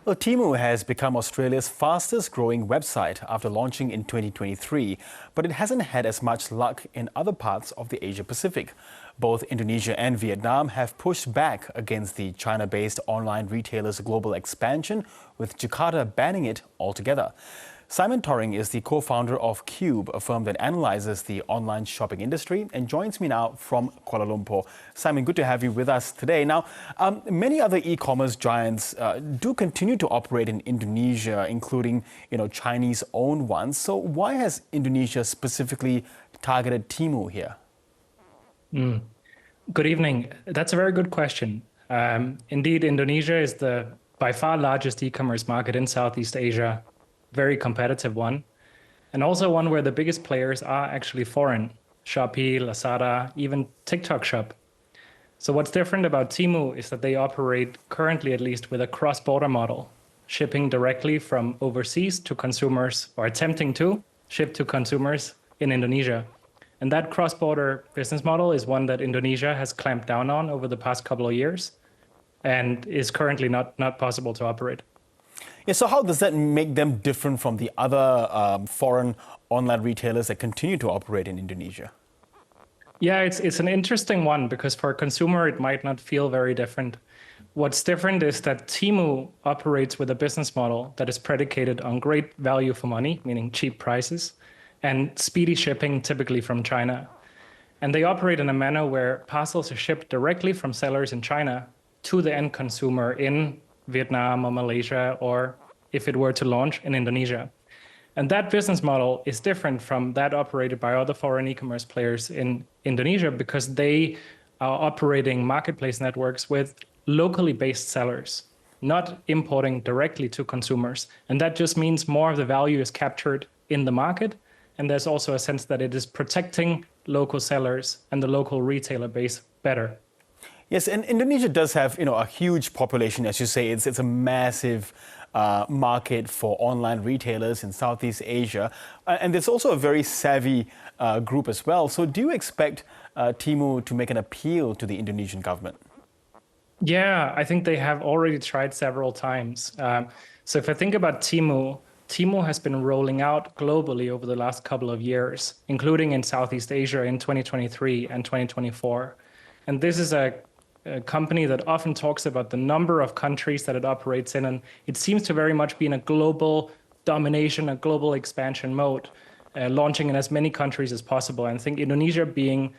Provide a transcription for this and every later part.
Well, Temu has become Australia's fastest growing website after launching in 2023, but it hasn't had as much luck in other parts of the Asia Pacific. Both Indonesia and Vietnam have pushed back against the China-based online retailer's global expansion, with Jakarta banning it altogether. Simon Toring is the co-founder of Cube, a firm that analyzes the online shopping industry, and joins me now from Kuala Lumpur. Simon, good to have you with us today. Now, many other e-commerce giants do continue to operate in Indonesia, including Chinese-owned ones. So why has Indonesia specifically targeted Temu here? Good evening. That's a very good question. Indeed, Indonesia is the by far largest e-commerce market in Southeast Asia. Very competitive one, and also one where the biggest players are actually foreign. Shopee, Lazada, even TikTok Shop. So what's different about Temu is that they operate currently, at least, with a cross-border model, shipping directly from overseas to consumers, or attempting to ship to consumers in Indonesia. And that cross-border business model is one that Indonesia has clamped down on over the past couple of years and is currently not possible to operate. Yeah, so how does that make them different from the other foreign online retailers that continue to operate in Indonesia? Yeah, it's an interesting one because for a consumer, it might not feel very different. What's different is that Temu operates with a business model that is predicated on great value for money, meaning cheap prices, and speedy shipping, typically from China. And they operate in a manner where parcels are shipped directly from sellers in China to the end consumer in Vietnam or Malaysia, or if it were to launch in Indonesia. And that business model is different from that operated by other foreign e-commerce players in Indonesia because they are operating marketplace networks with locally based sellers, not importing directly to consumers. And that just means more of the value is captured in the market. And there's also a sense that it is protecting local sellers and the local retailer base better. Yes, and Indonesia does have, a huge population, as you say. It's a massive market for online retailers in Southeast Asia, and there's also a very savvy group as well. So, do you expect Temu to make an appeal to the Indonesian government? Yeah, I think they have already tried several times. So, if I think about Temu, Temu has been rolling out globally over the last couple of years, including in Southeast Asia in 2023 and 2024, and this is a company that often talks about the number of countries that it operates in, and it seems to very much be in a global domination, a global expansion mode, launching in as many countries as possible. And I think Indonesia being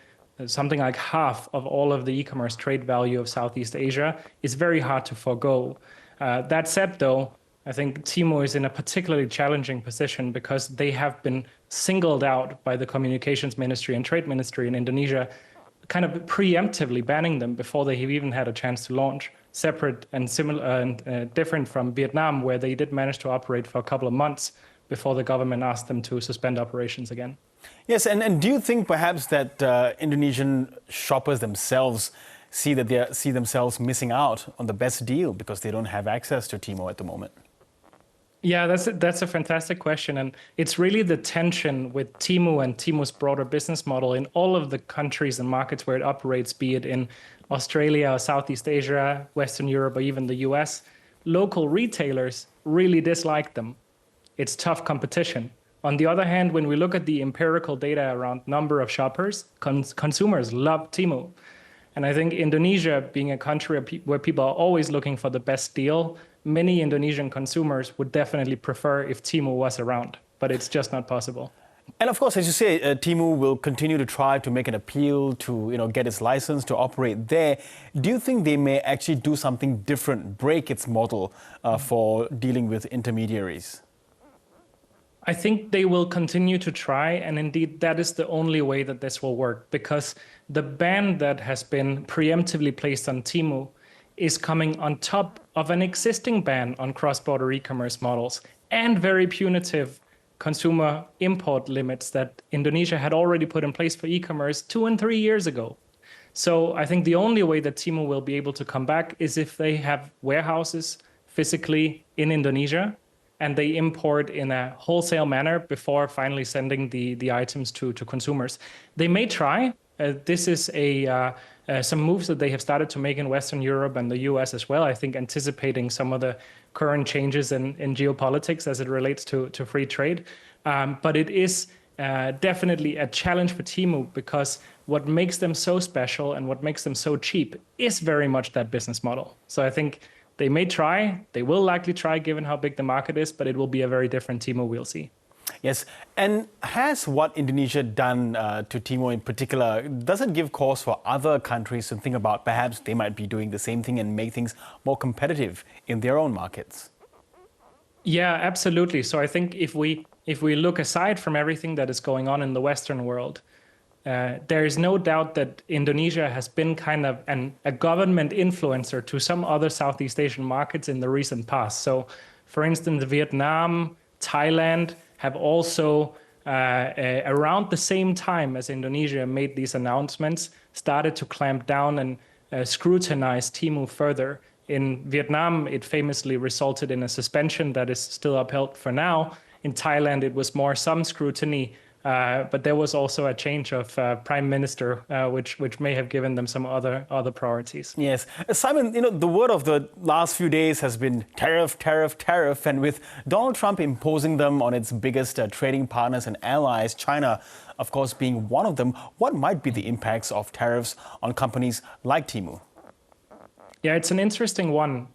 something like half of all of the e-commerce trade value of Southeast Asia is very hard to forego. That said, though, I think Temu is in a particularly challenging position because they have been singled out by the Communications Ministry and Trade Ministry in Indonesia, kind of preemptively banning them before they have even had a chance to launch, separate and similar and different from Vietnam, where they did manage to operate for a couple of months before the government asked them to suspend operations again. Yes, and do you think perhaps that Indonesian shoppers themselves see themselves missing out on the best deal because they don't have access to Temu at the moment? Yeah, that's a fantastic question. And it's really the tension with Temu and Temu's broader business model in all of the countries and markets where it operates, be it in Australia, Southeast Asia, Western Europe, or even the US. Local retailers really dislike them. It's tough competition. On the other hand, when we look at the empirical data around number of shoppers, consumers love Temu. And I think Indonesia, being a country where people are always looking for the best deal, many Indonesian consumers would definitely prefer if Temu was around, but it's just not possible. And of course, as you say, Temu will continue to try to make an appeal to get its license to operate there. Do you think they may actually do something different, break its model for dealing with intermediaries? I think they will continue to try, and indeed that is the only way that this will work, because the ban that has been preemptively placed on Temu is coming on top of an existing ban on cross-border e-commerce models and very punitive consumer import limits that Indonesia had already put in place for e-commerce 2 and 3 years ago. So I think the only way that Temu will be able to come back is if they have warehouses physically in Indonesia and they import in a wholesale manner before finally sending the items to consumers. They may try. This is a some moves that they have started to make in Western Europe and the US as well, I think anticipating some of the current changes in geopolitics as it relates to free trade. But it is definitely a challenge for Temu, because what makes them so special and what makes them so cheap is very much that business model. So I think they may try, they will likely try given how big the market is, but it will be a very different Temu we'll see. Yes, and has what Indonesia done to Temu in particular, does it give cause for other countries to think about perhaps they might be doing the same thing and make things more competitive in their own markets? Yeah, absolutely. So I think if we look aside from everything that is going on in the Western world, there is no doubt that Indonesia has been kind of a government influencer to some other Southeast Asian markets in the recent past. So, for instance, Vietnam, Thailand have also, around the same time as Indonesia made these announcements, started to clamp down and scrutinize Temu further. In Vietnam, it famously resulted in a suspension that is still upheld for now. In Thailand, it was more some scrutiny, but there was also a change of prime minister, which may have given them some other priorities. Yes. Simon, the word of the last few days has been tariff, tariff, tariff. And with Donald Trump imposing them on its biggest trading partners and allies, China, of course, being one of them, what might be the impacts of tariffs on companies like Temu? Yeah, it's an interesting one.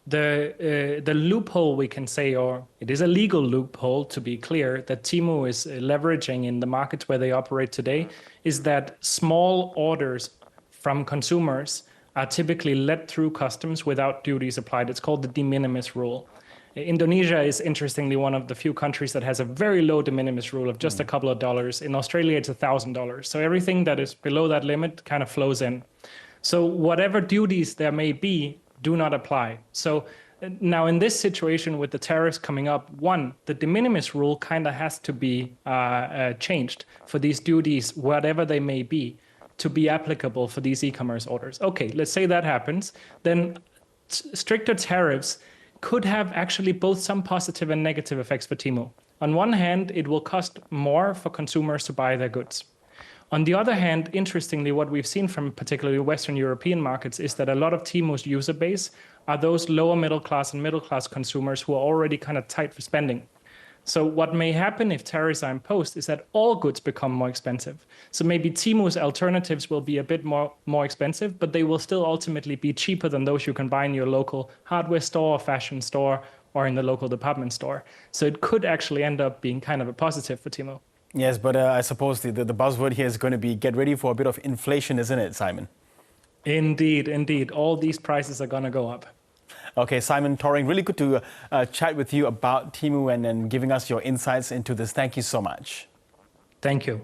The loophole, we can say, or it is a legal loophole to be clear, that Temu is leveraging in the markets where they operate today, is that small orders from consumers are typically let through customs without duties applied. It's called the de minimis rule. Indonesia is interestingly one of the few countries that has a very low de minimis rule of just a couple of dollars. In Australia, it's $1,000. So everything that is below that limit kind of flows in. So whatever duties there may be do not apply. So now in this situation with the tariffs coming up, one, the de minimis rule kind of has to be changed for these duties, whatever they may be, to be applicable for these e-commerce orders. Okay, let's say that happens, then stricter tariffs could have actually both some positive and negative effects for Temu. On one hand, it will cost more for consumers to buy their goods. On the other hand, interestingly, what we've seen from particularly Western European markets is that a lot of Temu's user base are those lower middle class and middle class consumers who are already kind of tight for spending. So what may happen if tariffs are imposed is that all goods become more expensive. So maybe Temu's alternatives will be a bit more expensive, but they will still ultimately be cheaper than those you can buy in your local hardware store, fashion store, or in the local department store. So it could actually end up being kind of a positive for Temu. Yes, but I suppose the buzzword here is going to be get ready for a bit of inflation, isn't it, Simon? Indeed, indeed. All these prices are going to go up. Okay, Simon Toring, really good to chat with you about Temu and giving us your insights into this. Thank you so much. Thank you.